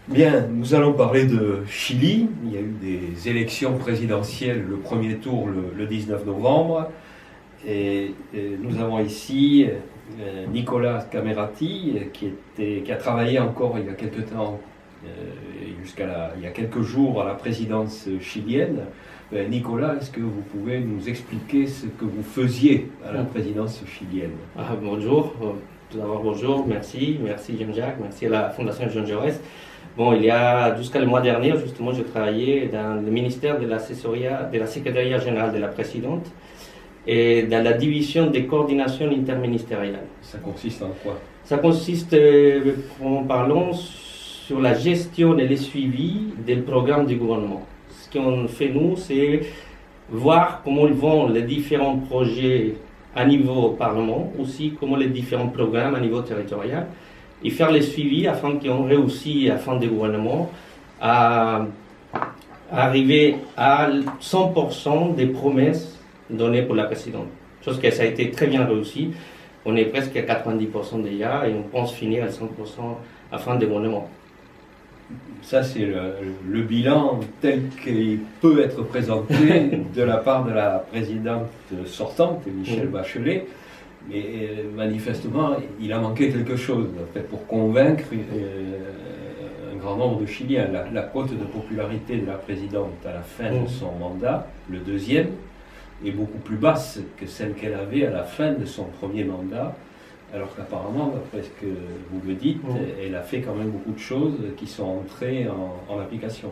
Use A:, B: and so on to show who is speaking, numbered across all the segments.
A: Bien, nous allons parler de Chili. Il y a eu des élections présidentielles, le premier tour le 19 novembre. Et nous avons ici Nicolas Camerati, qui a travaillé encore il y a quelques temps, il y a quelques jours, à la présidence chilienne. Nicolas, est-ce que vous pouvez nous expliquer ce que vous faisiez à la présidence chilienne?
B: Bonjour, tout d'abord bonjour, merci Jean-Jacques, merci à la Fondation Jean Jaurès. Bon, il y a jusqu'à le mois dernier, justement, je travaillais dans le ministère de la Secrétariat général de la présidente et dans la division de coordination interministérielle.
A: Ça consiste en quoi?
B: Ça consiste, en parlant sur la gestion et le suivi des programmes du gouvernement. Ce qu'on fait, nous, c'est voir comment vont les différents projets à niveau Parlement, aussi comment les différents programmes à niveau territorial, et faire les suivis afin qu'on réussisse, à fin du gouvernement, à arriver à 100% des promesses données pour la présidente. Chose que ça a été très bien réussi. On est presque à 90% déjà et on pense finir à 100% à fin du gouvernement.
A: Ça, c'est le bilan tel qu'il peut être présenté de la part de la présidente sortante, Michelle Bachelet. Mais manifestement, il a manqué quelque chose pour convaincre un grand nombre de Chiliens. La cote de popularité de la présidente à la fin de son mandat, le deuxième, est beaucoup plus basse que celle qu'elle avait à la fin de son premier mandat. Alors qu'apparemment, d'après ce que vous me dites, elle a fait quand même beaucoup de choses qui sont entrées en application.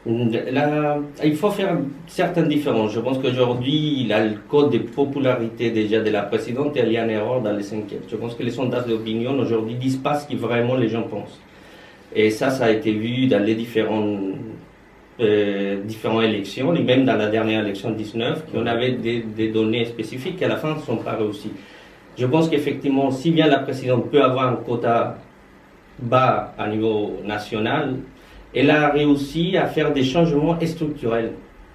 B: Il faut faire certaines différences. Je pense qu'aujourd'hui, le code de popularité déjà de la présidente, il y a une erreur dans les enquêtes. Je pense que les sondages d'opinion aujourd'hui disent pas ce que vraiment les gens pensent. Et ça a été vu dans les différentes élections, et même dans la dernière élection 19, qu'on avait des données spécifiques qui à la fin ne sont pas réussies. Je pense qu'effectivement, si bien la présidente peut avoir un quota bas à niveau national, elle a réussi à faire des changements structurels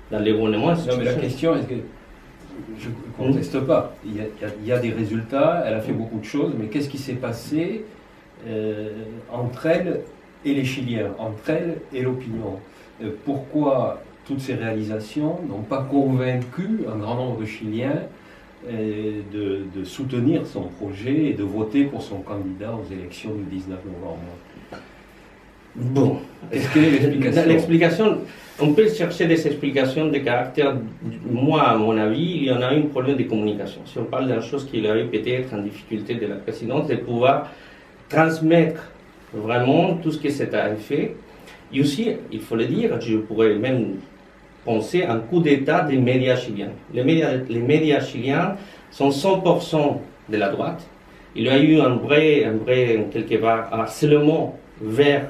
B: dans les gouvernements.
A: Non, mais la question est que je ne conteste pas. Il y a des résultats, elle a fait beaucoup de choses, mais qu'est-ce qui s'est passé entre elle et les Chiliens, entre elle et l'opinion? Pourquoi toutes ces réalisations n'ont pas convaincu un grand nombre de Chiliens de soutenir son projet et de voter pour son candidat aux élections du 19 novembre?
B: Bon,
A: est-ce que l'explication
B: L'explication, on peut chercher des explications de caractère. Moi, à mon avis, il y en a eu un problème de communication. Si on parle d'une chose qu'il a eu peut-être en difficulté de la présidente, c'est de pouvoir transmettre vraiment tout ce que c'est fait. Et aussi, il faut le dire, je pourrais même penser à un coup d'État des médias chiliens. Les médias chiliens sont 100% de la droite. Il y a eu un vrai quelque part, harcèlement vers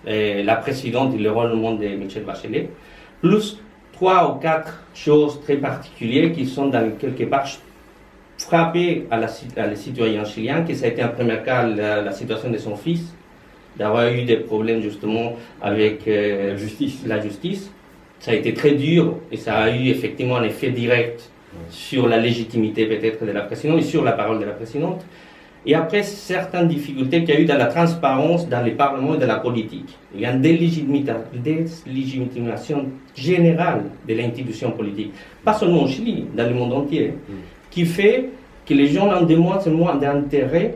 B: la présidente et le rôlement de Michelle Bachelet, plus 3 ou 4 choses très particulières qui sont dans quelque part frappées à les citoyens chiliens, que ça a été en premier cas la situation de son fils, d'avoir eu des problèmes justement avec la justice. Ça a été très dur et ça a eu effectivement un effet direct sur la légitimité peut-être de la présidente et sur la parole de la présidente. Et après, certaines difficultés qu'il y a eu dans la transparence dans les parlements et dans la politique. Il y a une délégitimation générale de l'institution politique, pas seulement au Chili, dans le monde entier, qui fait que les gens ont de moins en moins d'intérêt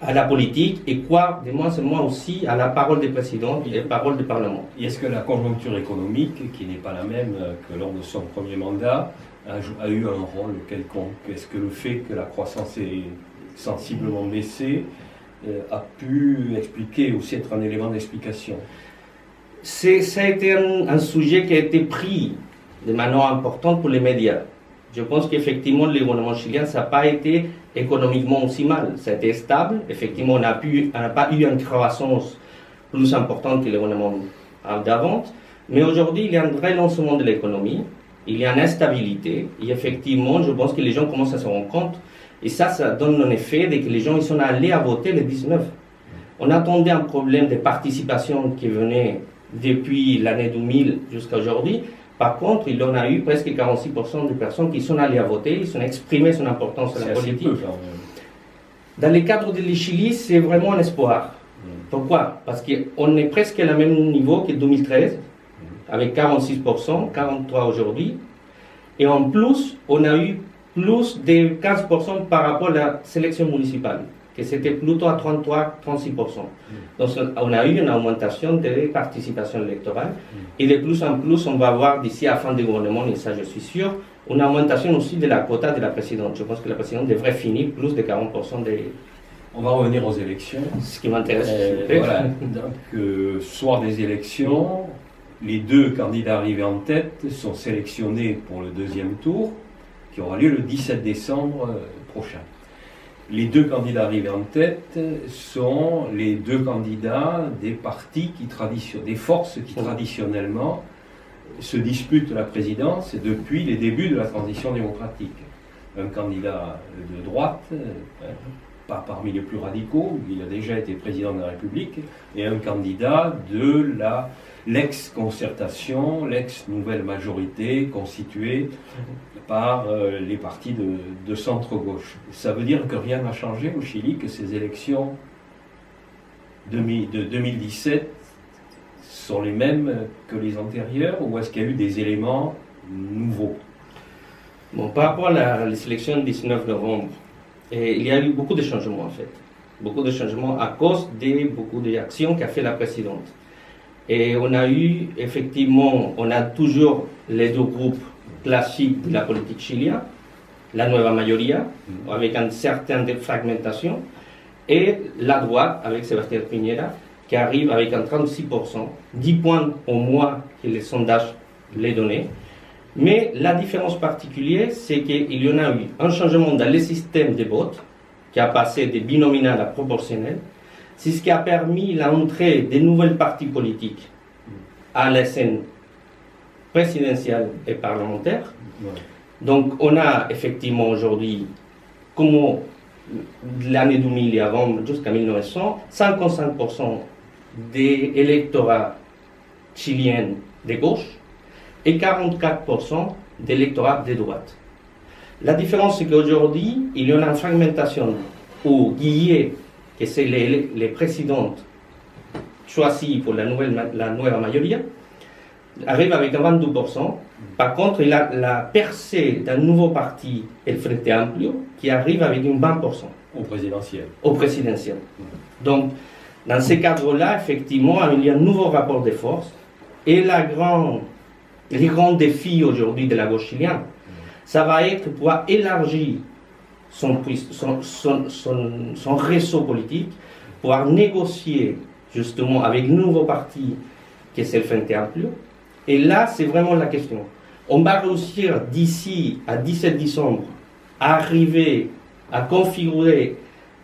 B: à la politique et croient de moins en moins aussi à la parole des présidents et la parole du Parlement.
A: Et est-ce que la conjoncture économique, qui n'est pas la même que lors de son premier mandat, a eu un rôle quelconque? Est-ce que le fait que la croissance est sensiblement baissé a pu expliquer, aussi être un élément d'explication?
B: Ça a été un sujet qui a été pris de manière importante pour les médias. Je pense qu'effectivement, le gouvernement chilien, ça n'a pas été économiquement aussi mal. Ça a été stable. Effectivement, on n'a pas eu une croissance plus importante que le gouvernement d'avant. Mais aujourd'hui, il y a un vrai lancement de l'économie. Il y a une instabilité. Et effectivement, je pense que les gens commencent à se rendre compte. Et ça donne un effet de que les gens ils sont allés à voter le 19. On attendait un problème de participation qui venait depuis l'année 2000 jusqu'à aujourd'hui. Par contre, il en a eu presque 46% de personnes qui sont allées à voter, ils ont exprimé son importance à la politique. Dans le cadre de Chili, c'est vraiment un espoir. Pourquoi? Parce qu'on est presque à le même niveau que 2013, avec 46%, 43% aujourd'hui. Et en plus, on a eu plus de 15% par rapport à la sélection municipale, que c'était plutôt à 33-36%. Donc on a eu une augmentation de participation électorale. Et de plus en plus, on va avoir d'ici à la fin du gouvernement, et ça je suis sûr, une augmentation aussi de la quota de la présidente. Je pense que la présidente devrait finir plus de 40% des...
A: On va revenir aux élections.
B: Ce qui m'intéresse.
A: Voilà. Donc, soir des élections, les deux candidats arrivés en tête sont sélectionnés pour le deuxième tour, qui aura lieu le 17 décembre prochain. Les deux candidats arrivés en tête sont les deux candidats des partis des forces qui traditionnellement se disputent la présidence depuis les débuts de la transition démocratique. Un candidat de droite, pas parmi les plus radicaux, il a déjà été président de la République, et un candidat de l'ex-concertation, l'ex-nouvelle majorité constituée par les partis de centre-gauche. Ça veut dire que rien n'a changé au Chili, que ces élections de 2017 sont les mêmes que les antérieures, ou est-ce qu'il y a eu des éléments nouveaux?
B: Bon, par rapport à les élections du 19 novembre, il y a eu beaucoup de changements en fait. Beaucoup de changements à cause de beaucoup d'actions qu'a fait la présidente. Et on a eu, effectivement, on a toujours les deux groupes classiques de la politique chilienne, la Nueva Mayoría, avec une certaine fragmentation, et la droite, avec Sébastien Piñera, qui arrive avec un 36%, 10 points au moins que les sondages les donnaient. Mais la différence particulière, c'est qu'il y en a eu un changement dans le système de vote, qui a passé de binominal à proportionnel. C'est ce qui a permis l'entrée de nouvelles partis politiques à la scène présidentielle et parlementaire. Donc on a effectivement aujourd'hui, comme l'année 2000 et avant, jusqu'à 1900, 55% des électorats chiliens de gauche et 44% d'électorat de droite. La différence, c'est qu'aujourd'hui, il y a une fragmentation où Guillet, que c'est les présidentes choisies pour la Nueva Mayoría, arrive avec 22%. Par contre, il a la percée d'un nouveau parti, el Frente Amplio, qui arrive avec une 20%.
A: Au présidentiel.
B: Au présidentiel. Donc, dans ces cadres-là, effectivement, il y a un nouveau rapport de force. Et les grands défis aujourd'hui de la gauche chilienne, ça va être pouvoir élargir son réseau politique, pouvoir négocier justement avec le nouveau parti qui est le Frente Amplio. Et là, c'est vraiment la question. On va réussir d'ici à 17 décembre à arriver à configurer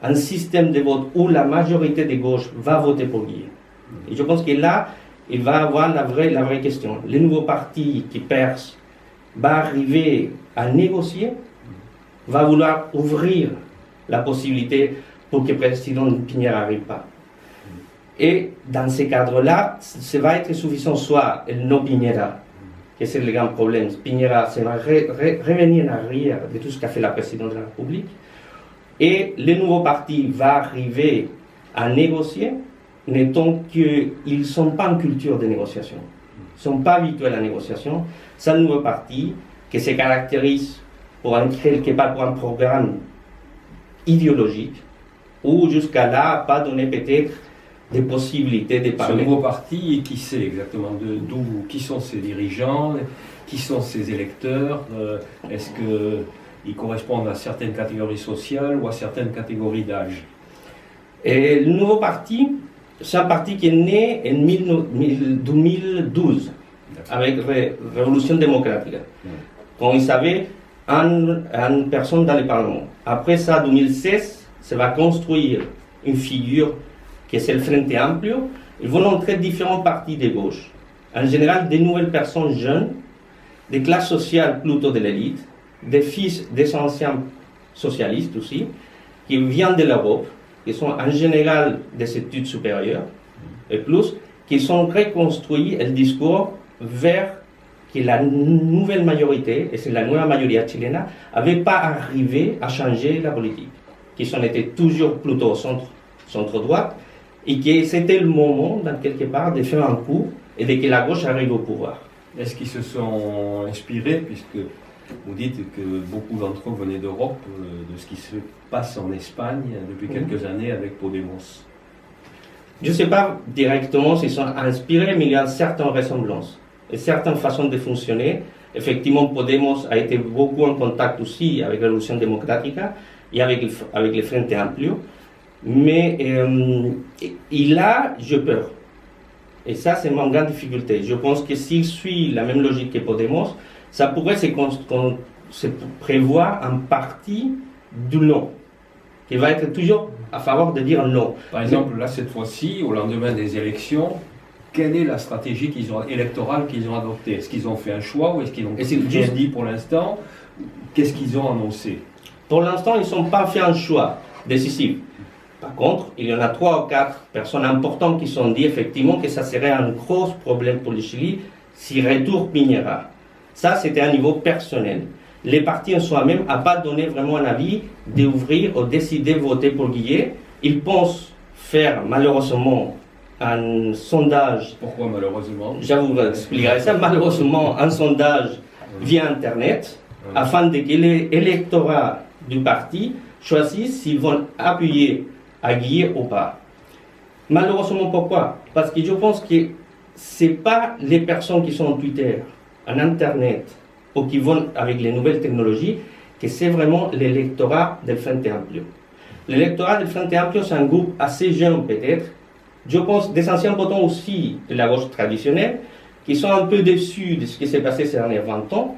B: un système de vote où la majorité des gauches va voter pour Guillet. Et je pense que là, il va avoir la vraie question. Le nouveau parti qui perce va arriver à négocier, va vouloir ouvrir la possibilité pour que le président Piñera n'arrive pas. Et dans ces cadres-là, ça va être suffisant soit le non Piñera, que c'est le grand problème. Piñera, ça va revenir en arrière de tout ce qu'a fait la présidente de la République. Et le nouveau parti va arriver à négocier, n'étant qu'ils ne sont pas en culture de négociation. Ils ne sont pas habitués à la négociation. C'est un nouveau parti qui se caractérise quelque part pour un programme idéologique, ou jusqu'à là, pas donné peut-être des possibilités de parler.
A: Ce nouveau parti, qui sait exactement qui sont ses dirigeants, qui sont ses électeurs, est-ce qu'ils correspondent à certaines catégories sociales ou à certaines catégories d'âge?
B: Et le nouveau parti, c'est un parti qui est né en 2012, avec Révolution démocratique. Comme vous savez, une personne dans le Parlement. Après ça, en 2016, ça va construire une figure qui est le Frente Amplio. Ils vont entrer différents partis de gauche. En général, des nouvelles personnes jeunes, des classes sociales plutôt de l'élite, des fils des anciens socialistes aussi, qui viennent de l'Europe, qui sont en général des études supérieures, et plus, qui sont reconstruits le discours vers que la nouvelle majorité, et c'est la nouvelle majorité chilienne, n'avait pas arrivé à changer la politique, qui sont été toujours plutôt au centre-droite, et que c'était le moment, dans quelque part, de faire un coup et de que la gauche arrive au pouvoir.
A: Est-ce qu'ils se sont inspirés, puisque vous dites que beaucoup d'entre eux venaient d'Europe, de ce qui se passe en Espagne depuis quelques années avec Podemos?
B: Je ne sais pas directement s'ils sont inspirés, mais il y a certaines ressemblances et certaines façons de fonctionner. Effectivement, Podemos a été beaucoup en contact aussi avec la Révolution démocratique et avec le Frente Amplio, mais il a, j'ai peur. Et ça, c'est ma grande difficulté. Je pense que s'il suit la même logique que Podemos, ça pourrait se prévoir un parti du non, qui va être toujours à favor de dire non.
A: Par exemple, là, cette fois-ci, au lendemain des élections, quelle est la stratégie électorale qu'ils ont adoptée? Est-ce qu'ils ont fait un choix ou est-ce qu'ils ont rien dit pour l'instant? Qu'est-ce qu'ils ont annoncé?
B: Pour l'instant, ils n'ont pas fait un choix décisif. Par contre, il y en a 3 ou 4 personnes importantes qui ont dit effectivement que ça serait un gros problème pour le Chili s'il retourne Piñera. Ça, c'était un niveau personnel. Les partis en soi-même n'ont pas donné vraiment un avis d'ouvrir ou décider de voter pour Guillet. Ils pensent faire malheureusement un sondage.
A: Pourquoi malheureusement?
B: Je vous expliquerai ça. Malheureusement, un sondage via Internet afin que l'électorat du parti choisisse s'ils vont appuyer à Guillet ou pas. Malheureusement, pourquoi? Parce que je pense que ce n'est pas les personnes qui sont en Twitter, en Internet, ou qui vont avec les nouvelles technologies, que c'est vraiment l'électorat del Frente Amplio. L'électorat del Frente Amplio, c'est un groupe assez jeune peut-être, je pense des anciens votants aussi de la gauche traditionnelle, qui sont un peu déçus de ce qui s'est passé ces derniers 20 ans,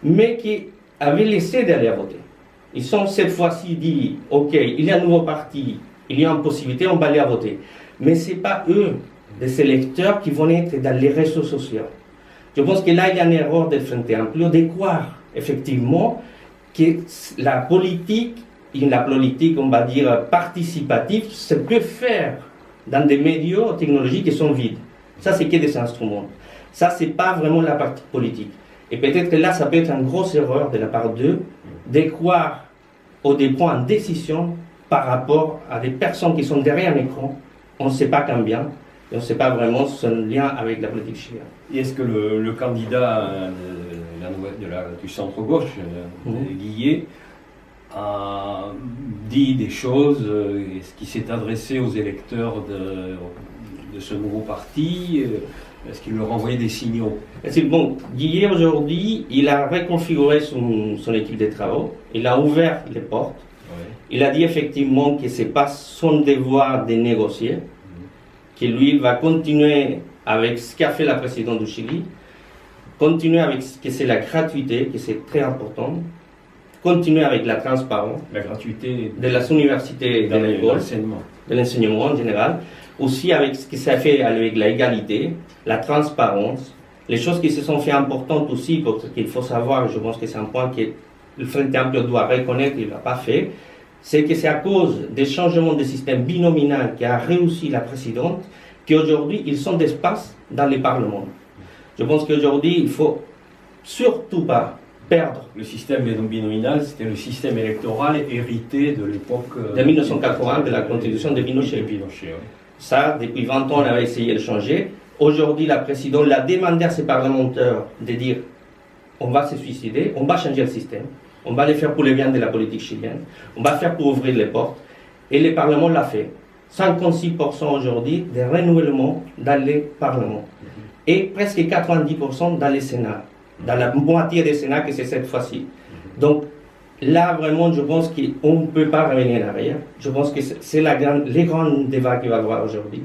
B: mais qui avaient laissé d'aller voter. Ils sont cette fois-ci dit, ok, il y a un nouveau parti, il y a une possibilité, on va aller voter. Mais ce n'est pas eux, des électeurs, qui vont être dans les réseaux sociaux. Je pense que là, il y a une erreur de Frente Amplio de croire, effectivement, que la politique, on va dire, participative, se peut faire dans des médias technologiques qui sont vides. Ça, c'est que des instruments. Ça, ce n'est pas vraiment la partie politique. Et peut-être que là, ça peut être une grosse erreur de la part d'eux, de croire ou de prendre une décision par rapport à des personnes qui sont derrière un écran, on ne sait pas combien, et on ne sait pas vraiment son lien avec la politique chilienne.
A: Et est-ce que le candidat du centre-gauche, Guillet, a dit des choses, est-ce qu'il s'est adressé aux électeurs de ce nouveau parti? Est-ce qu'il leur envoyait des signaux?
B: Bon, Guillet aujourd'hui, il a reconfiguré son équipe de travaux, il a ouvert les portes, il a dit effectivement que ce n'est pas son devoir de négocier, que lui il va continuer avec ce qu'a fait la présidente du Chili, continuer avec ce que c'est la gratuité, que c'est très important, continuer avec la transparence,
A: la gratuité
B: de las universités, de l'école, de l'enseignement en général, aussi avec ce qui s'est fait avec l'égalité, la transparence, les choses qui se sont fait importantes aussi, parce qu'il faut savoir, je pense que c'est un point que le Frente Amplio doit reconnaître qu'il n'a pas fait, c'est que c'est à cause des changements de système binominal qu'a réussi la présidente qu'aujourd'hui ils sont d'espace dans les parlements. Je pense qu'aujourd'hui il ne faut surtout pas perdre.
A: Le système binominal, c'était le système électoral hérité de l'époque
B: de 1980, de la constitution de Pinochet. Ça, depuis 20 ans, on avait essayé de changer. Aujourd'hui, la présidente l'a demandé à ses parlementaires de dire on va se suicider, on va changer le système, on va le faire pour le bien de la politique chilienne, on va faire pour ouvrir les portes. Et le Parlement l'a fait. 56% aujourd'hui de renouvellement dans les parlements. Et presque 90% dans les Sénats. Dans la moitié des Sénats que c'est cette fois-ci. Donc là, vraiment, je pense qu'on ne peut pas revenir en arrière. Je pense que c'est les grands débats qu'il va y avoir aujourd'hui.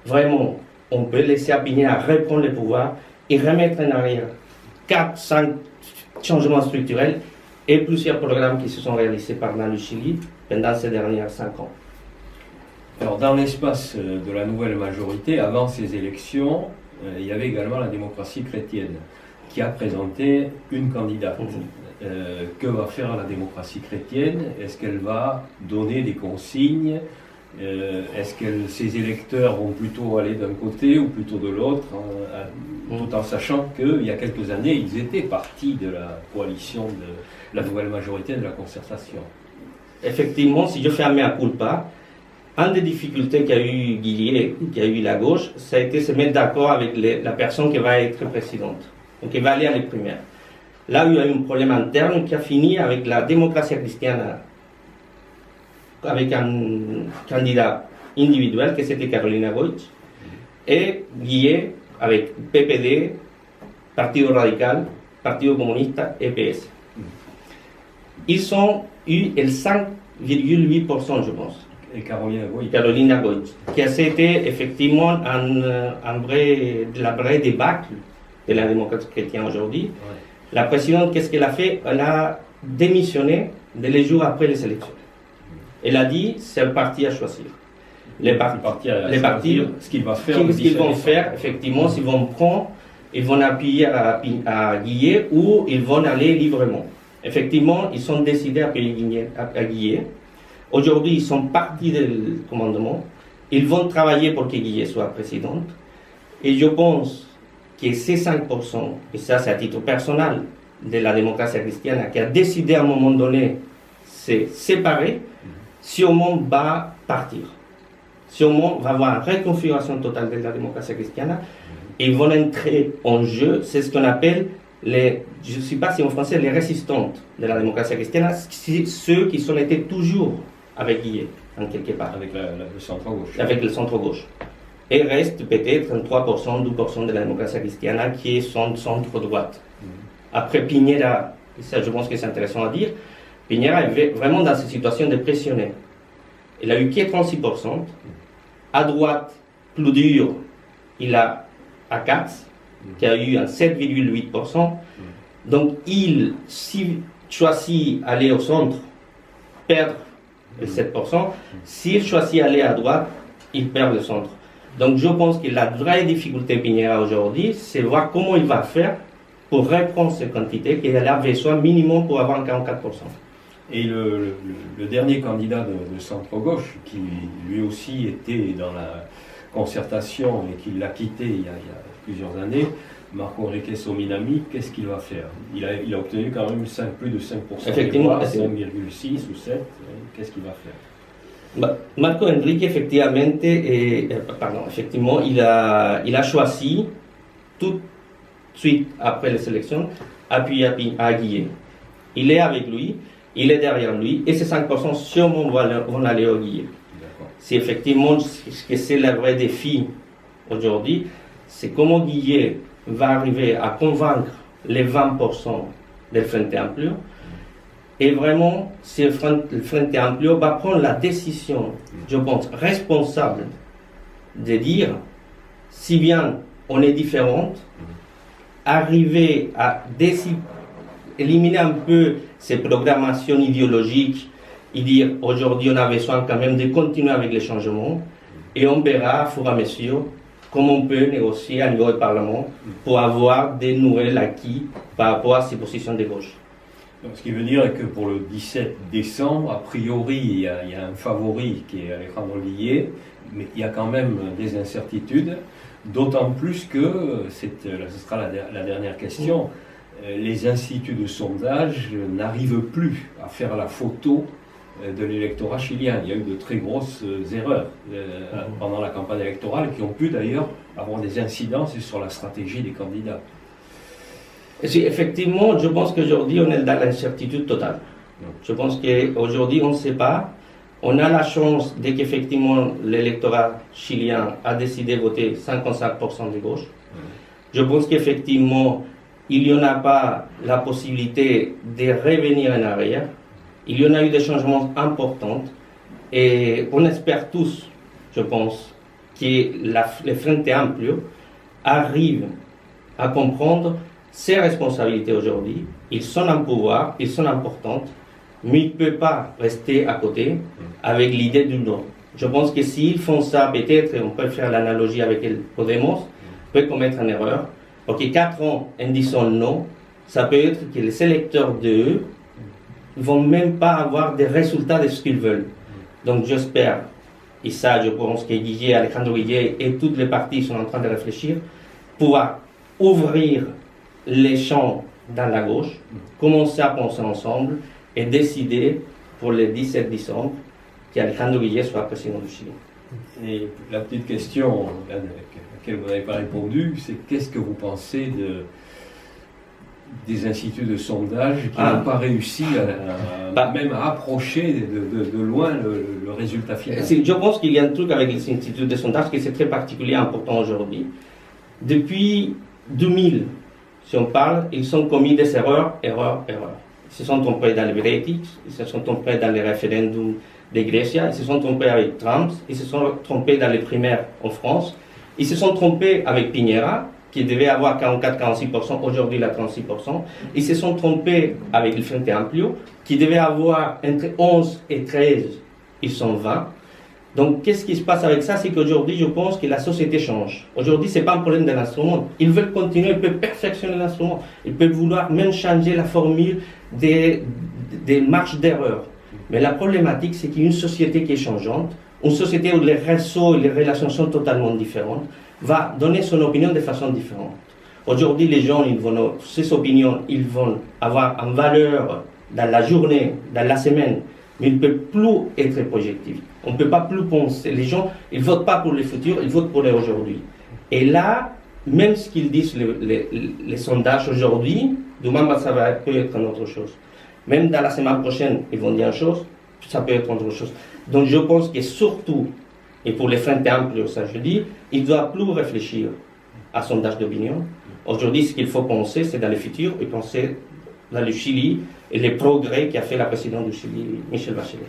B: Vraiment, on peut laisser Piñera reprendre le pouvoir et remettre en arrière 4-5 changements structurels et plusieurs programmes qui se sont réalisés par le Chili pendant ces dernières 5 ans.
A: Alors, dans l'espace de la nouvelle majorité, avant ces élections, il y avait également la démocratie chrétienne qui a présenté une candidate. Que va faire la démocratie chrétienne? Est-ce qu'elle va donner des consignes? Est-ce que ses électeurs vont plutôt aller d'un côté ou plutôt de l'autre, tout en sachant qu'il y a quelques années, ils étaient partis de la coalition de la nouvelle majorité de la concertation?
B: Effectivement, si je fais un mea culpa, une des difficultés qu'a eu Guillet, qu'a eu la gauche, ça a été se mettre d'accord avec la personne qui va être présidente, donc qui va aller à les primaires. Là, il y a eu un problème interne qui a fini avec la démocratie chrétienne, avec un candidat individuel, que c'était Carolina Goich, et Guillet avec PPD, Partido Radical, Partido Comunista et PS. Ils ont eu le 5,8%, je pense.
A: Et
B: Carolina Goich, qui a été effectivement la vraie débâcle de la démocratie chrétienne aujourd'hui. Ouais. La présidente, qu'est-ce qu'elle a fait? Elle a démissionné les jours après les élections. Elle a dit, c'est le parti à choisir. Les partis,
A: ce qu'ils vont
B: faire, effectivement, s'ils vont prendre, ils vont appuyer à Guillet ou ils vont aller librement. Effectivement, ils sont décidés à appuyer à Guillet. Aujourd'hui, ils sont partis du commandement. Ils vont travailler pour que Guillet soit présidente. Et je pense que ces 5%, et ça c'est à titre personnel, de la démocratie chrétienne, qui a décidé à un moment donné de se séparer, sûrement va partir. Sûrement va avoir une reconfiguration totale de la démocratie chrétienne. Et ils vont entrer en jeu, c'est ce qu'on appelle je ne sais pas si en français, les résistantes de la démocratie chrétienne, c'est ceux qui sont été toujours avec Guillet, en quelque part.
A: Avec le centre-gauche.
B: Avec le centre-gauche. Et reste peut-être 3%, 2% de la démocratie chrétienne qui sont centre-droite. Après Piñera, ça je pense que c'est intéressant à dire, Piñera est vraiment dans cette situation de pressionner. Il a eu que 36%. À droite, plus dur, il a à 4%, qui a eu un 7,8%. Donc, s'il choisit aller au centre, perdre le 7%. S'il choisit aller à droite, il perd le centre. Donc, je pense que la vraie difficulté Piñera aujourd'hui, c'est voir comment il va faire pour reprendre cette quantité qu'il a besoin minimum pour avoir 44%.
A: Et le dernier candidat de centre-gauche, qui lui aussi était dans la concertation et qui l'a quitté il y a plusieurs années, Marco Enrique Sominami, qu'est-ce qu'il va faire? Il a obtenu quand même plus de 5%.
B: Effectivement,
A: 5,6 ou 7. Qu'est-ce qu'il va faire?
B: Marco Enrique, effectivement, il a choisi tout de suite après les élections, appuyer à Guillet. Il est avec lui, il est derrière lui, et ces 5% sûrement vont aller au Guillet. C'est effectivement ce que c'est le vrai défi aujourd'hui, c'est comment Guillet va arriver à convaincre les 20% del Frente Amplio. Et vraiment, si le Frente Amplio va prendre la décision, je pense, responsable de dire, si bien on est différente, arriver à éliminer un peu ces programmations idéologiques et dire, aujourd'hui on a besoin quand même de continuer avec les changements, et on verra, au fur et à mesure, comment on peut négocier à niveau du Parlement pour avoir des nouvelles acquis par rapport à ces positions de gauche.
A: Donc, ce qui veut dire que pour le 17 décembre, a priori, il y a un favori qui est Alejandro Guillet, mais il y a quand même des incertitudes, d'autant plus que, ce sera la dernière question, les instituts de sondage n'arrivent plus à faire la photo de l'électorat chilien. Il y a eu de très grosses erreurs pendant la campagne électorale qui ont pu d'ailleurs avoir des incidences sur la stratégie des candidats.
B: Effectivement, je pense qu'aujourd'hui, on est dans l'incertitude totale. Je pense qu'aujourd'hui, on ne sait pas. On a la chance dès qu'effectivement l'électorat chilien a décidé de voter 55% de gauche. Je pense qu'effectivement, il n'y en a pas la possibilité de revenir en arrière. Il y en a eu des changements importants. Et on espère tous, je pense, que le Frente Amplio arrive à comprendre ses responsabilités aujourd'hui. Ils sont en pouvoir, ils sont importants, mais ils ne peuvent pas rester à côté avec l'idée du non. Je pense que s'ils font ça, peut-être, on peut faire l'analogie avec le Podemos, peut commettre une erreur. Parce que 4 ans en disant non, ça peut être que les électeurs d'eux ne vont même pas avoir des résultats de ce qu'ils veulent. Donc j'espère, et ça je pense que Guillet, Alejandro Guillet et toutes les partis sont en train de réfléchir, pouvoir ouvrir les champs dans la gauche, commencer à penser ensemble et décider pour le 17 décembre qu'Alejandro Guillet soit président du Chili.
A: Et la petite question à laquelle vous n'avez pas répondu, c'est qu'est-ce que vous pensez des instituts de sondage qui n'ont pas réussi même à approcher de loin le résultat final?
B: Je pense qu'il y a un truc avec les instituts de sondage qui c'est très particulier et important aujourd'hui. Depuis 2000, si on parle, ils ont commis des erreurs. Ils se sont trompés dans les Brexit, ils se sont trompés dans les référendums de Grecia, ils se sont trompés avec Trump, ils se sont trompés dans les primaires en France, ils se sont trompés avec Piñera, qui devait avoir 44-46%, aujourd'hui il a 36%, ils se sont trompés avec le Frente Amplio, qui devait avoir entre 11 et 13, ils sont 20. Donc, qu'est-ce qui se passe avec ça? C'est qu'aujourd'hui, je pense que la société change. Aujourd'hui, ce n'est pas un problème de l'instrument. Ils veulent continuer, ils peuvent perfectionner l'instrument. Ils peuvent vouloir même changer la formule des marges d'erreur. Mais la problématique, c'est qu'il y a une société qui est changeante, une société où les réseaux et les relations sont totalement différentes, va donner son opinion de façon différente. Aujourd'hui, les gens, ces opinions, ils vont avoir une valeur dans la journée, dans la semaine, mais ils ne peuvent plus être projectifs. On ne peut pas plus penser. Les gens, ils ne votent pas pour le futur, ils votent pour l'aujourd'hui. Et là, même ce qu'ils disent, les sondages aujourd'hui, demain, ça peut être une autre chose. Même dans la semaine prochaine, ils vont dire une chose, ça peut être autre chose. Donc je pense que surtout, et pour les Frente Amplio, ça je dis, ils ne doivent plus réfléchir à sondage d'opinion. Aujourd'hui, ce qu'il faut penser, c'est dans le futur, et penser dans le Chili et les progrès qu'a fait la présidente du Chili, Michelle Bachelet.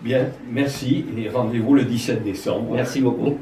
A: Bien, merci, et rendez-vous le 17 décembre.
B: Merci beaucoup.